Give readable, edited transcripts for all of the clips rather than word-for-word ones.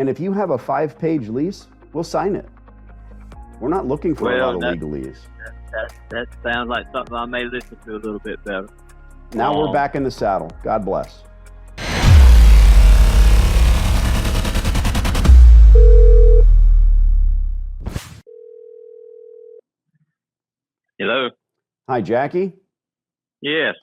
And if you have a 5-page lease, we'll sign it. We're not looking for a lot of legalese. That sounds like something I may listen to a little bit better. Now we're back in the saddle. God bless. Hello? Hi, Jackie? Yes.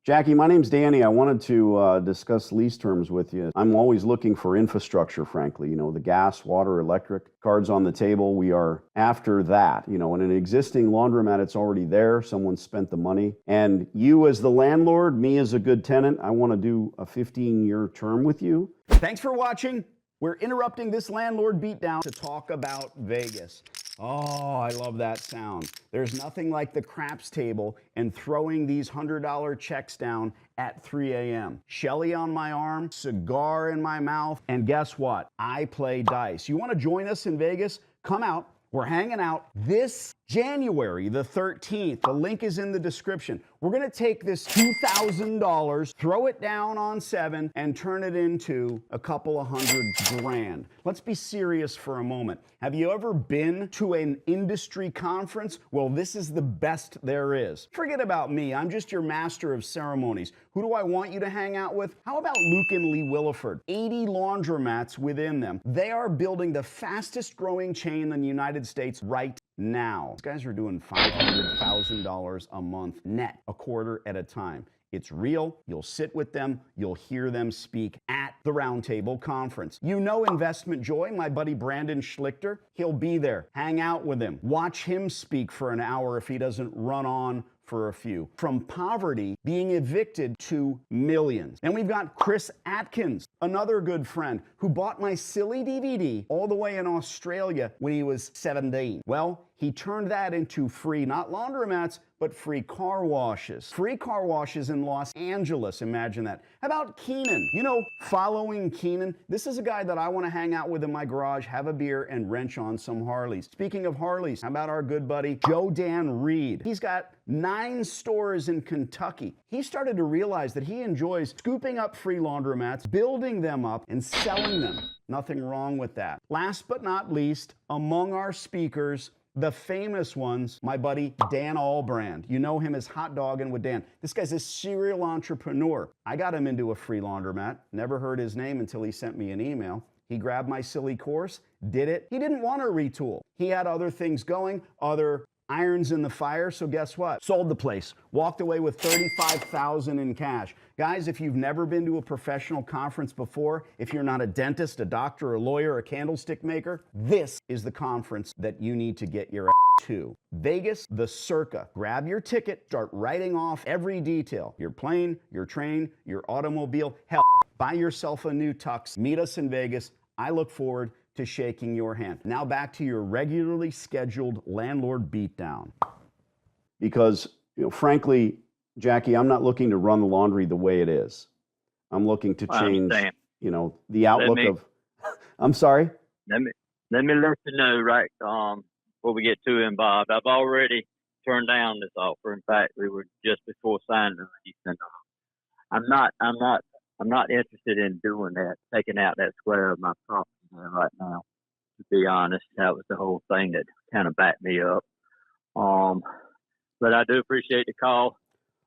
Jackie, my name's Danny. I wanted to discuss lease terms with you. I'm always looking for infrastructure, frankly. You know, the gas, water, electric, cards on the table. We are after that. You know, in an existing laundromat, it's already there. Someone spent the money. And you as the landlord, me as a good tenant, I want to do a 15-year term with you. Thanks for watching. We're interrupting this landlord beatdown to talk about Vegas. Oh, I love that sound. There's nothing like the craps table and throwing these $100 checks down at 3 a.m. Shelly on my arm, cigar in my mouth, and guess what? I play dice. You want to join us in Vegas? Come out. We're hanging out this January the 13th. The link is in the description. We're going to take this $2,000, throw it down on 7, and turn it into a couple of $100,000. Let's be serious for a moment. Have you ever been to an industry conference? Well, this is the best there is. Forget about me. I'm just your master of ceremonies. Who do I want you to hang out with? How about Luke and Lee Williford? 80 laundromats within them. They are building the fastest growing chain in the United States right now. These guys are doing $500,000 a month net, a quarter at a time. It's real. You'll sit with them. You'll hear them speak at the Roundtable Conference. You know Investment Joy, my buddy Brandon Schlichter. He'll be there. Hang out with him. Watch him speak for an hour if he doesn't run on for a few. From poverty, being evicted to millions. And we've got Chris Atkins, another good friend, who bought my silly DVD all the way in Australia when he was 17. Well, he turned that into free, not laundromats, but free car washes. Free car washes in Los Angeles, imagine that. How about Keenan? You know, following Keenan, this is a guy that I want to hang out with in my garage, have a beer, and wrench on some Harleys. Speaking of Harleys, how about our good buddy, Joe Dan Reed? He's got 9 stores in Kentucky. He started to realize that he enjoys scooping up free laundromats, building them up, and selling them. Nothing wrong with that. Last but not least, among our speakers, the famous ones, my buddy Dan Albrand. You know him as Hot Doggin' with Dan. This guy's a serial entrepreneur. I got him into a free laundromat. Never heard his name until he sent me an email. He grabbed my silly course, did it. He didn't want to retool. He had other things going, other irons in the fire, so guess what? Sold the place, walked away with $35,000 in cash. Guys, if you've never been to a professional conference before, if you're not a dentist, a doctor, a lawyer, a candlestick maker, this is the conference that you need to get your ass to. Vegas, the Circa. Grab your ticket, start writing off every detail. Your plane, your train, your automobile. Hell, buy yourself a new tux. Meet us in Vegas. I look forward to shaking your hand. Now back to your regularly scheduled landlord beatdown. Because, you know, frankly, Jackie, I'm not looking to run the laundry the way it is. I'm looking to change, you know, the outlook of. I'm sorry. Let me let you know right before we get too involved. I've already turned down this offer. In fact, we were just before signing the lease, and I'm not interested in doing that, taking out that square of my property right now. To be honest, that was the whole thing that kind of backed me up. But I do appreciate the call.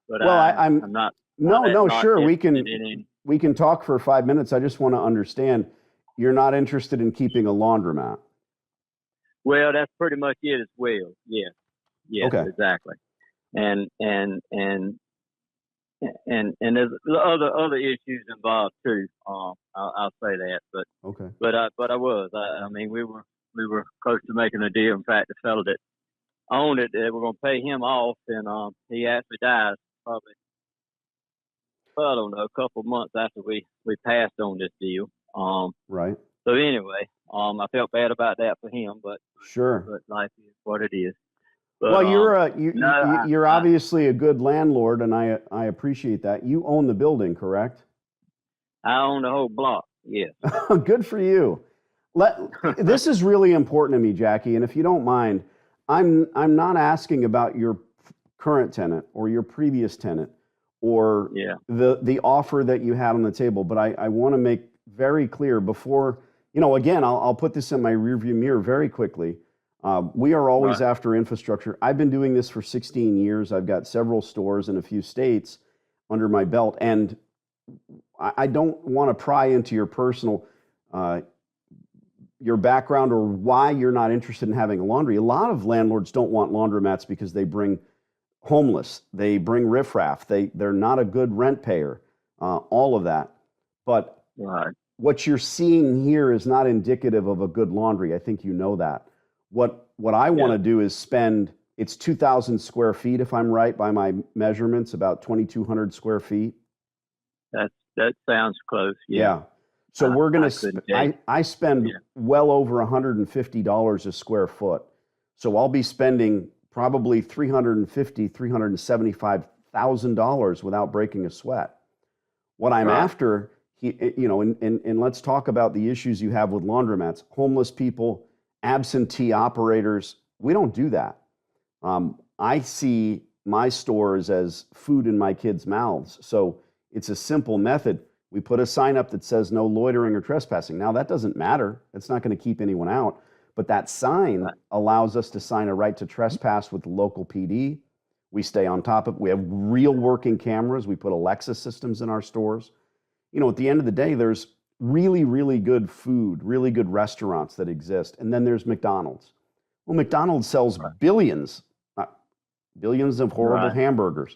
But well, I'm not. No, sure. We can talk for 5 minutes. I just want to understand. You're not interested in keeping a laundromat. Well, that's pretty much it as well. Yes, okay. Exactly. And there's other issues involved too. I'll say that, but okay. But I mean, we were close to making a deal. In fact, the fellow that owned it, they were going to pay him off, and he actually died probably, I don't know, a couple of months after we passed on this deal. Right. So anyway, I felt bad about that for him, but sure. But life is what it is. But, well, you're obviously a good landlord, and I appreciate that. You own the building, correct? I own the whole block. Yes. Good for you. This is really important to me, Jackie. And if you don't mind, I'm not asking about your current tenant or your previous tenant or the offer that you had on the table. But I want to make very clear before again, I'll put this in my rearview mirror very quickly. We are always Right. after infrastructure. I've been doing this for 16 years. I've got several stores in a few states under my belt, and I don't want to pry into your personal, your background or why you're not interested in having a laundry. A lot of landlords don't want laundromats because they bring homeless, they bring riffraff, they're not a good rent payer, all of that. But Right. what you're seeing here is not indicative of a good laundry. I think you know that. What I want to do is spend, it's 2,000 square feet, if I'm right by my measurements, about 2,200 square feet. That sounds close. Yeah. So we're going to, I spend Yeah. well over $150 a square foot. So I'll be spending probably $350,000, $375,000 without breaking a sweat. What I'm Right. after, and let's talk about the issues you have with laundromats, homeless people, absentee operators. We don't do that. I see my stores as food in my kids' mouths. So it's a simple method. We put a sign up that says no loitering or trespassing. Now, that doesn't matter. It's not going to keep anyone out. But that sign allows us to sign a right to trespass with the local PD. We stay on top of it. We have real working cameras. We put Alexa systems in our stores. At the end of the day, there's really, really good food, really good restaurants that exist. And then there's McDonald's. Well, McDonald's sells billions of horrible hamburgers.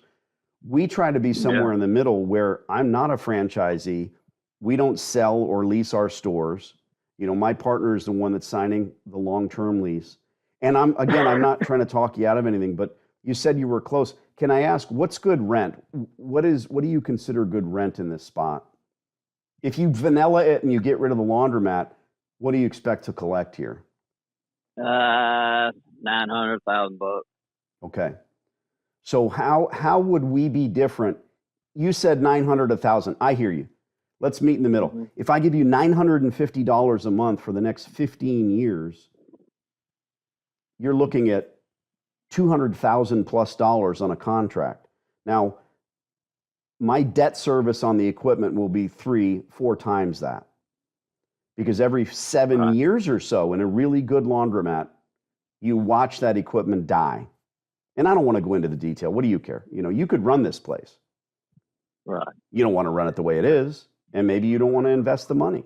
We try to be somewhere in the middle where I'm not a franchisee. We don't sell or lease our stores. My partner is the one that's signing the long-term lease. And I'm not trying to talk you out of anything, but you said you were close. Can I ask, what's good rent? What do you consider good rent in this spot? If you vanilla it and you get rid of the laundromat, what do you expect to collect here? $900,000. Okay. So how would we be different? You said 900, 1,000. I hear you. Let's meet in the middle. Mm-hmm. If I give you $950 a month for the next 15 years, you're looking at $200,000 plus on a contract. Now, my debt service on the equipment will be 3-4 times that. Because every 7 years or so in a really good laundromat, you watch that equipment die. And I don't want to go into the detail. What do you care? You could run this place. Right. You don't want to run it the way it is, and maybe you don't want to invest the money.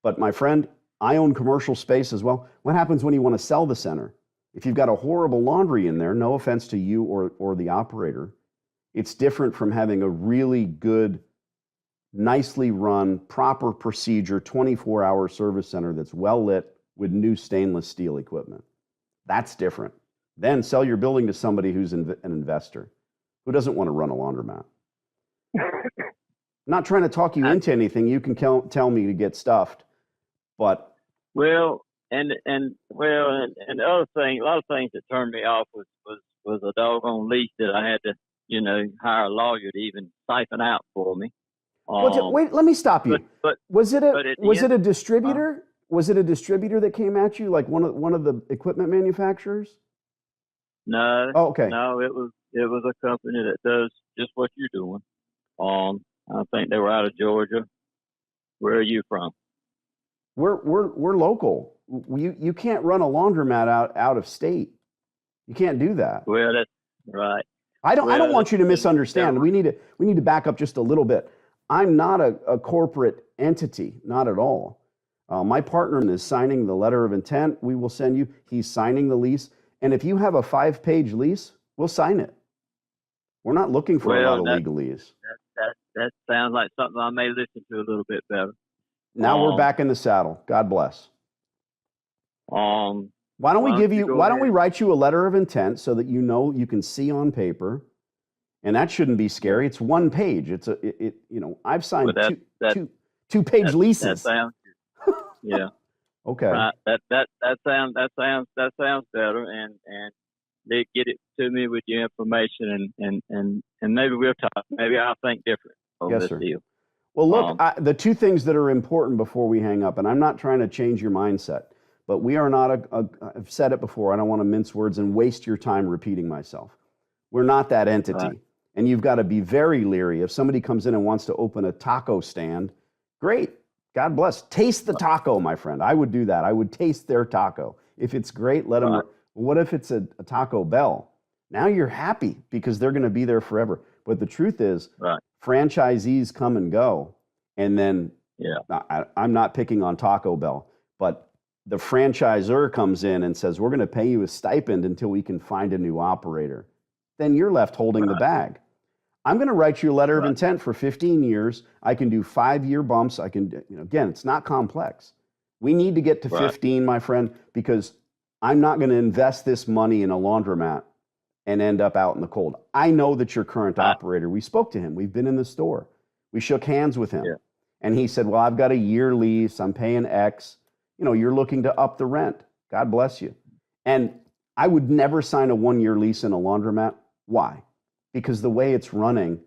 But my friend, I own commercial space as well. What happens when you want to sell the center? If you've got a horrible laundry in there, no offense to you or the operator, it's different from having a really good, nicely run, proper procedure, 24-hour service center that's well lit with new stainless steel equipment. That's different. Then sell your building to somebody who's an investor who doesn't want to run a laundromat. Not trying to talk you into anything. You can tell me to get stuffed, but and the other thing, a lot of things that turned me off was a doggone lease that I had to hire a lawyer to even siphon out for me. Wait, let me stop you. But was it a distributor? Was it a distributor that came at you, like one of the equipment manufacturers? No. Oh, okay. No, it was a company that does just what you're doing. I think they were out of Georgia. Where are you from? We're local. You can't run a laundromat out of state. You can't do that. Well, that's right. I don't want you to misunderstand. We need to back up just a little bit. I'm not a corporate entity, not at all. My partner is signing the letter of intent. We will send you. He's signing the lease. And if you have a 5-page lease, we'll sign it. We're not looking for a lot of legalese. That sounds like something I may listen to a little bit better. Now we're back in the saddle. God bless. Why don't we write you a letter of intent so that you can see on paper, and that shouldn't be scary. It's 1 page. I've signed two-page leases. That sounds good. Yeah. Okay. Right. That sounds better, and they get it to me with your information, and maybe we'll talk. Maybe I'll think different on this deal. Well, look, the two things that are important before we hang up, and I'm not trying to change your mindset, but we are not I've said it before. I don't want to mince words and waste your time repeating myself. We're not that entity. Right. And you've got to be very leery. If somebody comes in and wants to open a taco stand, great. God bless. Taste the taco, my friend. I would do that. I would taste their taco. If it's great, let them. Right. What if it's a Taco Bell? Now you're happy because they're going to be there forever. But the truth is, Right. franchisees come and go. And then I'm not picking on Taco Bell, but the franchisor comes in and says, we're going to pay you a stipend until we can find a new operator. Then you're left holding the bag. I'm going to write you a letter of intent for 15 years. I can do 5-year bumps. I can, again, it's not complex. We need to get to 15, my friend, because I'm not going to invest this money in a laundromat and end up out in the cold. I know that your current operator, we spoke to him. We've been in the store. We shook hands with him. Yeah. And he said, well, I've got a year lease. I'm paying X. You're looking to up the rent. God bless you. And I would never sign a 1-year lease in a laundromat. Why? Because the way it's running,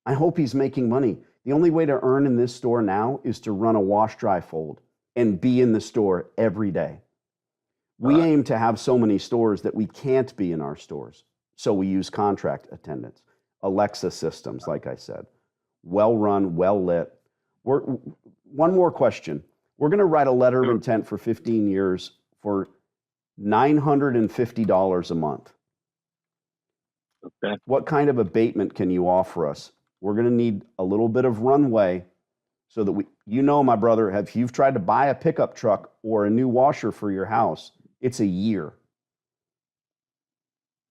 I hope he's making money. The only way to earn in this store now is to run a wash, dry, fold and be in the store every day. We aim to have so many stores that we can't be in our stores. So we use contract attendants, Alexa systems, like I said, well run, well lit. One more question. We're going to write a letter of intent for 15 years for $950 a month. Okay. What kind of abatement can you offer us? We're going to need a little bit of runway so that my brother, if you've tried to buy a pickup truck or a new washer for your house, it's a year.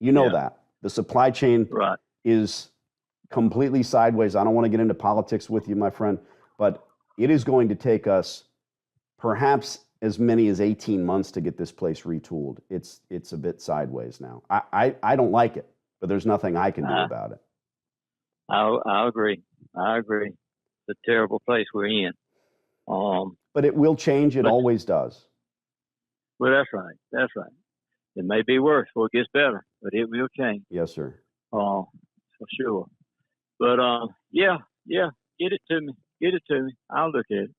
That. The supply chain is completely sideways. I don't want to get into politics with you, my friend, but it is going to take us perhaps as many as 18 months to get this place retooled. It's a bit sideways now. I don't like it, but there's nothing I can do about it. I agree. It's a terrible place we're in. But it will change. It always does. Well, that's right. It may be worse before it gets better, but it will change. Yes, sir. For sure. But get it to me. I'll look at it.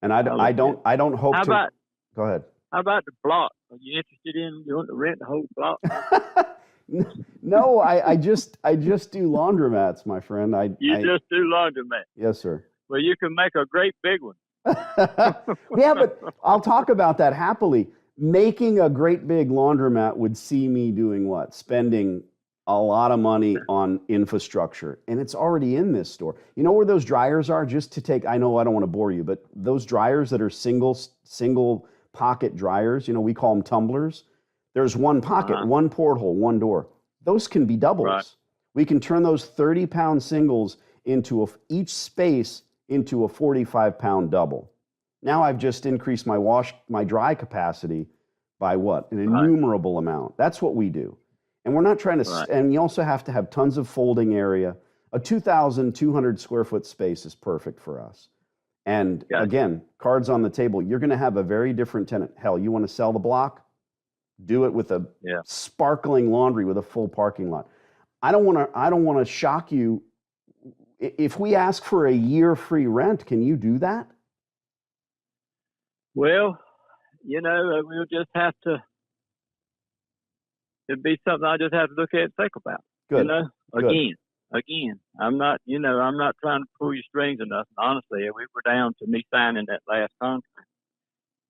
And I don't hope to. Go ahead. How about the block? Are you interested in you want to rent the whole block? No, I just do laundromats, my friend. You just do laundromats? Yes, sir. Well, you can make a great big one. Yeah, but I'll talk about that happily. Making a great big laundromat would see me doing what? Spending a lot of money on infrastructure. And it's already in this store. You know where those dryers are? Just to take, I know I don't want to bore you, but those dryers that are single pocket dryers, we call them tumblers. There's one pocket, one porthole, one door. Those can be doubles. Right. We can turn those 30-pound singles into each space into a 45-pound double. Now I've just increased my dry capacity by what? An innumerable amount. That's what we do. And we're not trying to, and you also have to have tons of folding area. A 2,200 square foot space is perfect for us. And again, cards on the table, you're going to have a very different tenant. Hell, you want to sell the block? Do it with a sparkling laundry with a full parking lot. I don't want to shock you. If we ask for a year free rent, can you do that? Well, we'll just have to. It'd be something I just have to look at and think about. Good. Again, I'm not trying to pull your strings or nothing. Honestly, we were down to me signing that last contract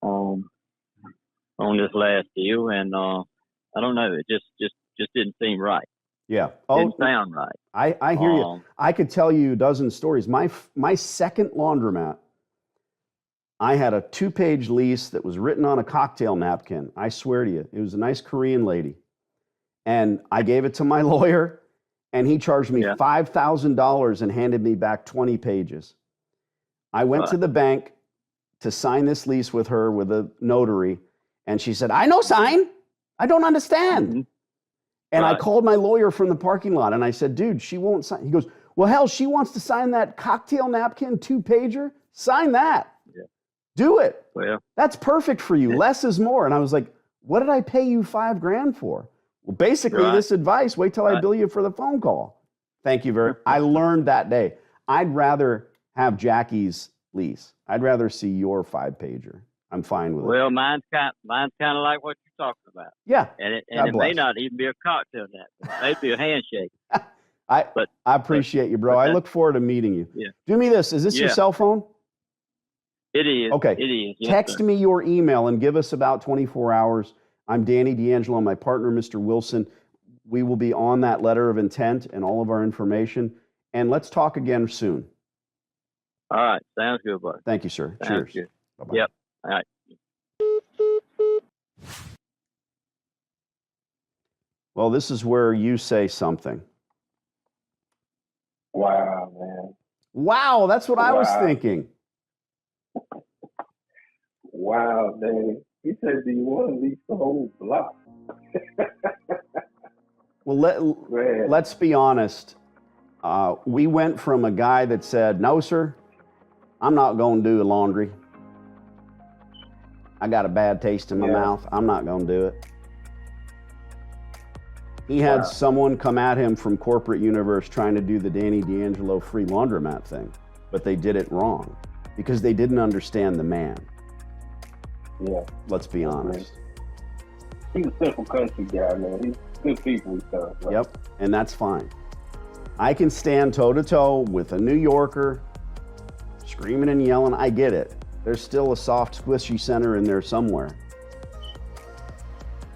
on this last deal, and I don't know. It just didn't seem right. Yeah. Didn't sound right. I hear you. I could tell you a dozen stories. My second laundromat, I had a 2-page lease that was written on a cocktail napkin. I swear to you, it was a nice Korean lady. And I gave it to my lawyer, and he charged me $5,000 and handed me back 20 pages. I went to the bank to sign this lease with her with a notary, and she said, I no sign. I don't understand. Mm-hmm. And I called my lawyer from the parking lot, and I said, dude, she won't sign. He goes, well, hell, she wants to sign that cocktail napkin 2-pager. Sign that. Yeah. Do it. Well, that's perfect for you. Less is more. And I was like, what did I pay you $5,000 for? Well, basically this advice, wait till I bill you for the phone call. Thank you very much. I learned that day. I'd rather have Jackie's lease. I'd rather see your 5-pager. I'm fine with it. Well, mine's kind of like what you're talking about. Yeah. And it may not even be a cocktail napkin. It may be a handshake. I appreciate you, bro. I look forward to meeting you. Yeah. Do me this. Is this your cell phone? It is. Okay. It is. Yes, Text sir. me your email and give us about 24 hours. I'm Danny D'Angelo, my partner, Mr. Wilson. We will be on that letter of intent and all of our information. And let's talk again soon. All right. Sounds good, buddy. Thank you, sir. Sounds Cheers. good. Bye-bye. Yep. All right. Well, this is where you say something. Wow, man. Wow, that's what I was Wow. thinking. Wow, man. He said, do you want to lease the whole block? Well, Man. let's be honest. We went from a guy that said, no, sir, I'm not going to do laundry. I got a bad taste in my mouth. I'm not going to do it. He had someone come at him from corporate universe trying to do the Danny D'Angelo free laundromat thing, but they did it wrong because they didn't understand the man. Yeah. Let's be honest. He's a simple country guy, man. He's good people he does. Right? Yep, and that's fine. I can stand toe-to-toe with a New Yorker screaming and yelling. I get it. There's still a soft, squishy center in there somewhere.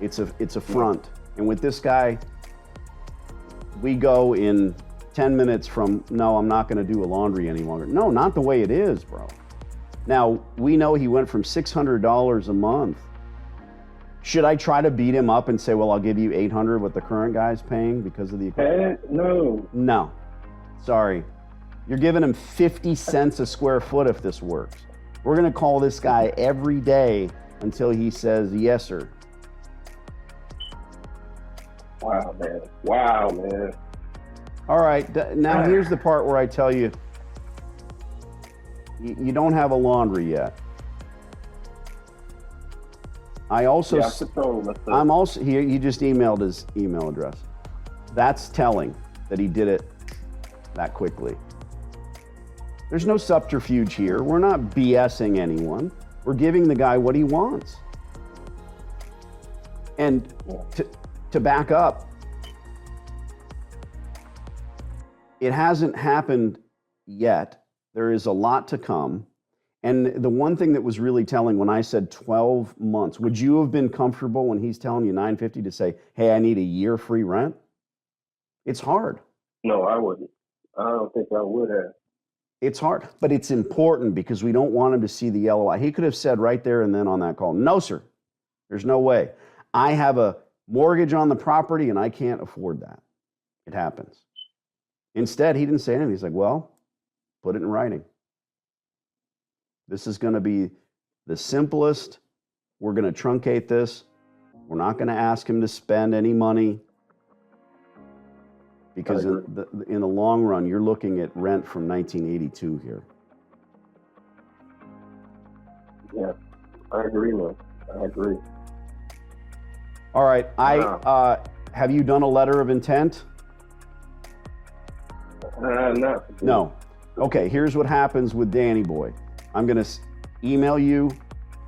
It's a front. And with this guy, we go in 10 minutes from, no, I'm not going to do a laundry any longer. No, not the way it is, bro. Now, we know he went from $600 a month. Should I try to beat him up and say, well, I'll give you $800 what the current guy's paying because of the equipment? No. No. Sorry. You're giving him 50 cents a square foot if this works. We're going to call this guy every day until he says, yes, sir. Wow, man. Wow, man. All right. Now here's the part where I tell you, you don't have a laundry yet. I also, I'm also, he just emailed his email address. That's telling that he did it that quickly. There's no subterfuge here. We're not BSing anyone. We're giving the guy what he wants. And to back up, it hasn't happened yet. There is a lot to come. And the one thing that was really telling when I said 12 months, would you have been comfortable when he's telling you $950 to say, hey, I need a year free rent? It's hard. No, I wouldn't. I don't think I would have. It's hard, but it's important because we don't want him to see the LOI. He could have said right there and then on that call, no, sir, there's no way. I have a mortgage on the property and I can't afford that. It happens. Instead, he didn't say anything. He's like, well, put it in writing. This is going to be the simplest. We're going to truncate this. We're not going to ask him to spend any money because in the long run, you're looking at rent from 1982 here. Yeah, I agree, man. I agree. All right. Have you done a letter of intent? No. Okay, here's what happens with Danny Boy. I'm going to email you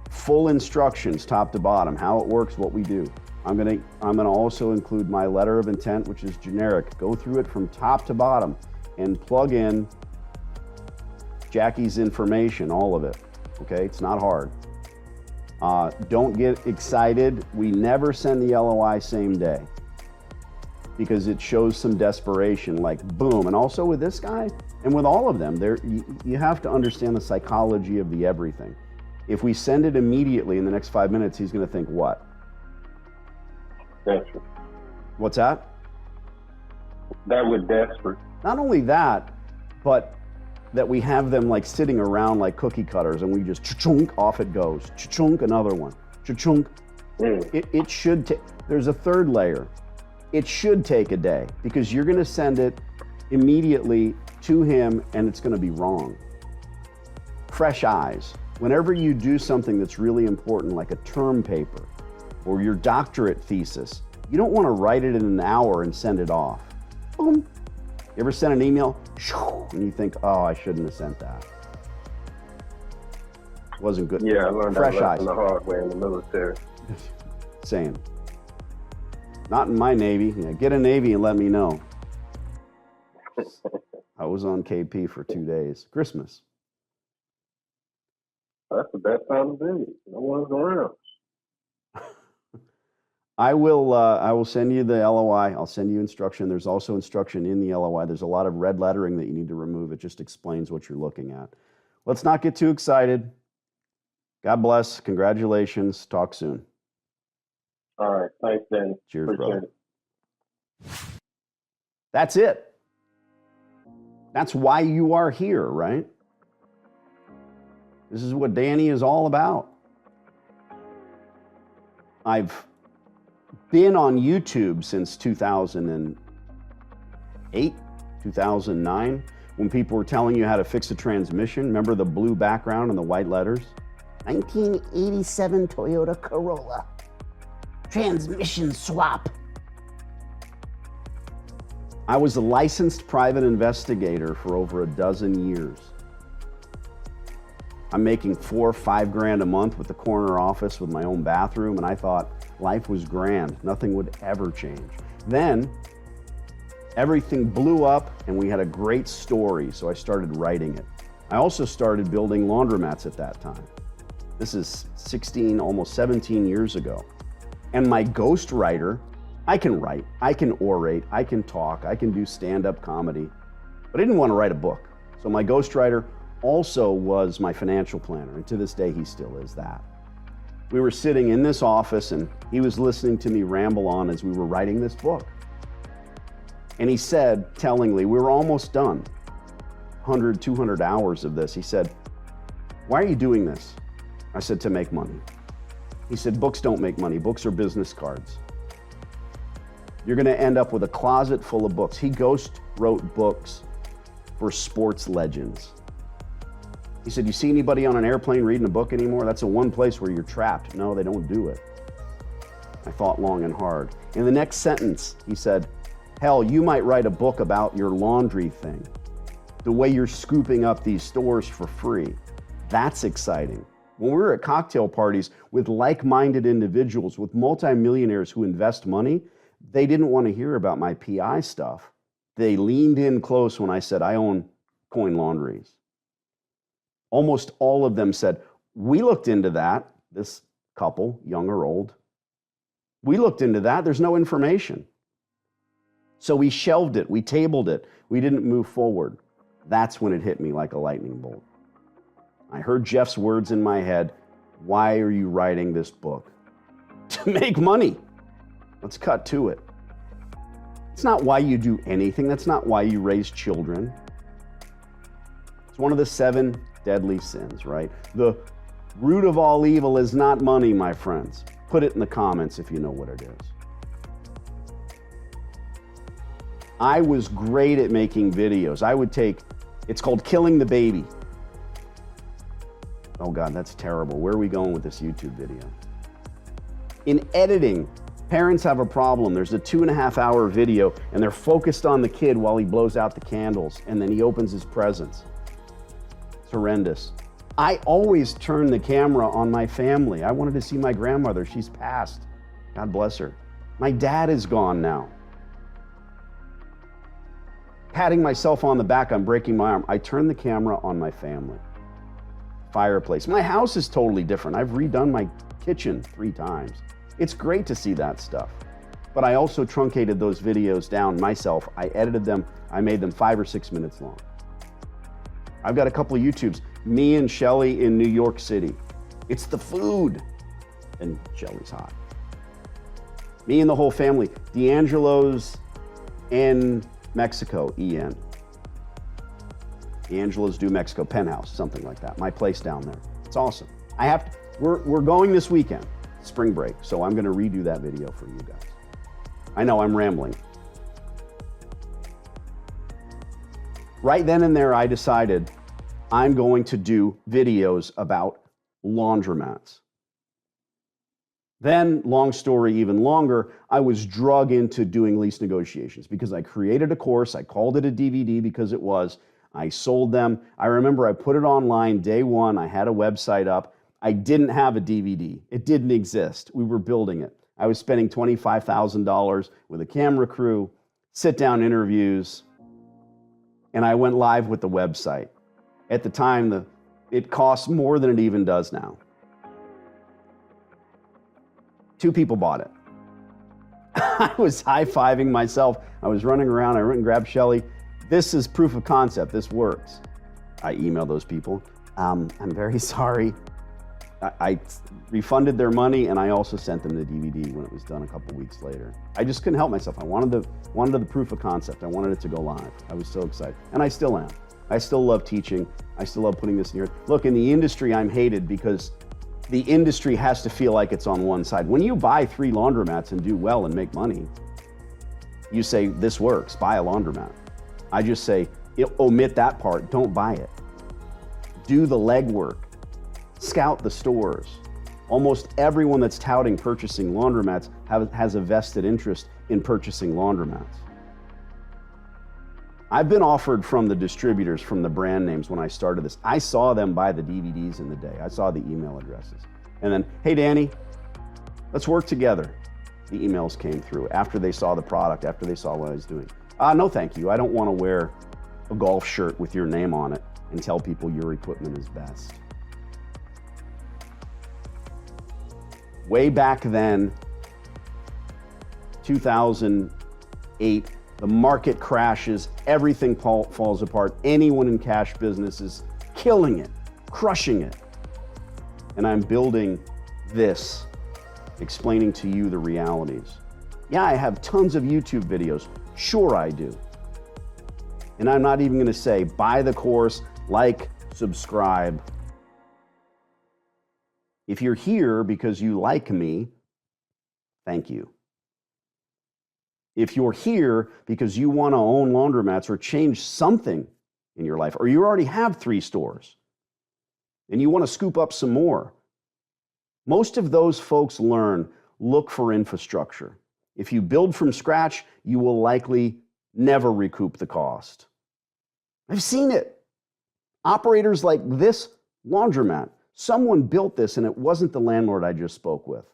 full instructions top to bottom, how it works, what we do. I'm going to also include my letter of intent, which is generic. Go through it from top to bottom and plug in Jackie's information, all of it. Okay, it's not hard. Don't get excited. We never send the LOI same day because it shows some desperation, like boom. And also with this guy and with all of them, you have to understand the psychology of the everything. If we send it immediately in the next 5 minutes, he's going to think what? Desperate. What's that? That would desperate. Not only that, but that we have them like sitting around like cookie cutters and we just cha-chunk, off it goes. Cha-chunk, another one. Cha-chunk. It should take, there's a third layer. It should take a day because you're going to send it immediately to him and it's going to be wrong. Fresh eyes. Whenever you do something that's really important, like a term paper or your doctorate thesis, you don't want to write it in an hour and send it off. Boom. You ever send an email and you think, oh, I shouldn't have sent that. Wasn't good. Yeah, I learned Fresh that eyes. lesson the hard way in the military. Same. Not in my Navy. Yeah, get a Navy and let me know. I was on KP for 2 days. Christmas. That's the best time to do it. No one's around. I will send you the LOI. I'll send you instruction. There's also instruction in the LOI. There's a lot of red lettering that you need to remove. It just explains what you're looking at. Let's not get too excited. God bless. Congratulations. Talk soon. All right. Thanks, Danny. Cheers, Appreciate brother. it. That's it. That's why you are here, right? This is what Danny is all about. I've been on YouTube since 2008, 2009, when people were telling you how to fix a transmission. Remember the blue background and the white letters? 1987 Toyota Corolla. Transmission swap. I was a licensed private investigator for over a dozen years. I'm making $4 or $5 grand a month with the corner office with my own bathroom, and I thought life was grand. Nothing would ever change. Then everything blew up and we had a great story, so I started writing it. I also started building laundromats at that time. This is 16, almost 17 years ago. And my ghostwriter, I can write, I can orate, I can talk, I can do stand-up comedy, but I didn't want to write a book. So my ghostwriter also was my financial planner, and to this day he still is that. We were sitting in this office and he was listening to me ramble on as we were writing this book. And he said, tellingly, we were almost done, 100, 200 hours of this. He said, "Why are you doing this?" I said, "To make money." He said, "Books don't make money. Books are business cards. You're going to end up with a closet full of books." He ghost wrote books for sports legends. He said, "You see anybody on an airplane reading a book anymore? That's the one place where you're trapped." No, they don't do it. I thought long and hard. In the next sentence, he said, "Hell, you might write a book about your laundry thing. The way you're scooping up these stores for free. That's exciting." When we were at cocktail parties with like-minded individuals, with multimillionaires who invest money, they didn't want to hear about my PI stuff. They leaned in close when I said, "I own coin laundries." Almost all of them said, "We looked into that." This couple, young or old. "We looked into that. There's no information." So we shelved it. We tabled it. We didn't move forward. That's when it hit me like a lightning bolt. I heard Jeff's words in my head. "Why are you writing this book?" "To make money." Let's cut to it. It's not why you do anything. That's not why you raise children. It's one of the 7 deadly sins, right? The root of all evil is not money, my friends. Put it in the comments if you know what it is. I was great at making videos. I would take, it's called killing the baby. Oh God, that's terrible. Where are we going with this YouTube video? In editing, parents have a problem. There's a 2.5-hour video and they're focused on the kid while he blows out the candles and then he opens his presents. It's horrendous. I always turn the camera on my family. I wanted to see my grandmother. She's passed. God bless her. My dad is gone now. Patting myself on the back, I'm breaking my arm. I turn the camera on my family. Fireplace. My house is totally different. I've redone my kitchen 3 times. It's great to see that stuff. But I also truncated those videos down myself. I edited them. I made them 5 or 6 minutes long. I've got a couple of YouTubes. Me and Shelly in New York City. It's the food. And Shelly's hot. Me and the whole family. D'Angelo's in Mexico, EN. D'Angelo's do Mexico, Penthouse, something like that. My place down there. It's awesome. We're going this weekend, spring break, so I'm gonna redo that video for you guys. I know I'm rambling. Right then and there, I decided I'm going to do videos about laundromats. Then, long story even longer, I was drug into doing lease negotiations because I created a course. I called it a DVD because it was. I sold them. I remember I put it online day one. I had a website up. I didn't have a DVD. It didn't exist. We were building it. I was spending $25,000 with a camera crew, sit-down interviews, and I went live with the website. At the time, It costs more than it even does now. 2 people bought it. I was high-fiving myself. I was running around. I went and grabbed Shelly. This is proof of concept. This works. I emailed those people. I'm very sorry. I refunded their money, and I also sent them the DVD when it was done a couple weeks later. I just couldn't help myself. I wanted the proof of concept. I wanted it to go live. I was so excited, and I still am. I still love teaching. I still love putting this in here. Look, in the industry, I'm hated because the industry has to feel like it's on one side. When you buy 3 laundromats and do well and make money, you say, this works, buy a laundromat. I just say, omit that part, don't buy it. Do the legwork. Scout the stores. Almost everyone that's touting purchasing laundromats has a vested interest in purchasing laundromats. I've been offered from the distributors, from the brand names when I started this. I saw them buy the DVDs in the day. I saw the email addresses. And then, hey, Danny, let's work together. The emails came through after they saw the product, after they saw what I was doing. No, thank you. I don't want to wear a golf shirt with your name on it and tell people your equipment is best. Way back then, 2008, the market crashes, everything falls apart. Anyone in cash business is killing it, crushing it. And I'm building this, explaining to you the realities. Yeah, I have tons of YouTube videos. Sure I do. And I'm not even gonna say, buy the course, like, subscribe. If you're here because you like me, thank you. If you're here because you want to own laundromats or change something in your life, or you already have 3 stores and you want to scoop up some more, most of those folks learn, look for infrastructure. If you build from scratch, you will likely never recoup the cost. I've seen it. Operators like this laundromat, someone built this and it wasn't the landlord I just spoke with.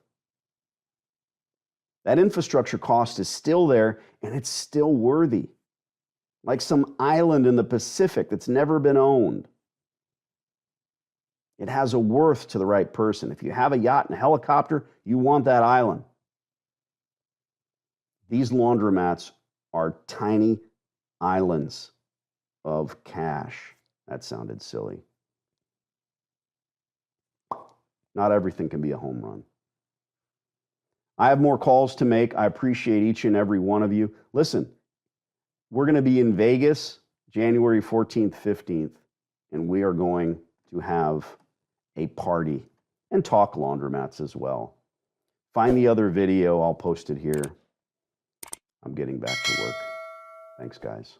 That infrastructure cost is still there and it's still worthy. Like some island in the Pacific that's never been owned. It has a worth to the right person. If you have a yacht and a helicopter, you want that island. These laundromats are tiny islands of cash. That sounded silly. Not everything can be a home run. I have more calls to make. I appreciate each and every one of you. Listen, we're going to be in Vegas January 14th, 15th, and we are going to have a party and talk laundromats as well. Find the other video. I'll post it here. I'm getting back to work. Thanks, guys.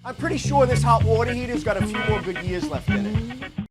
I'm pretty sure this hot water heater's got a few more good years left in it.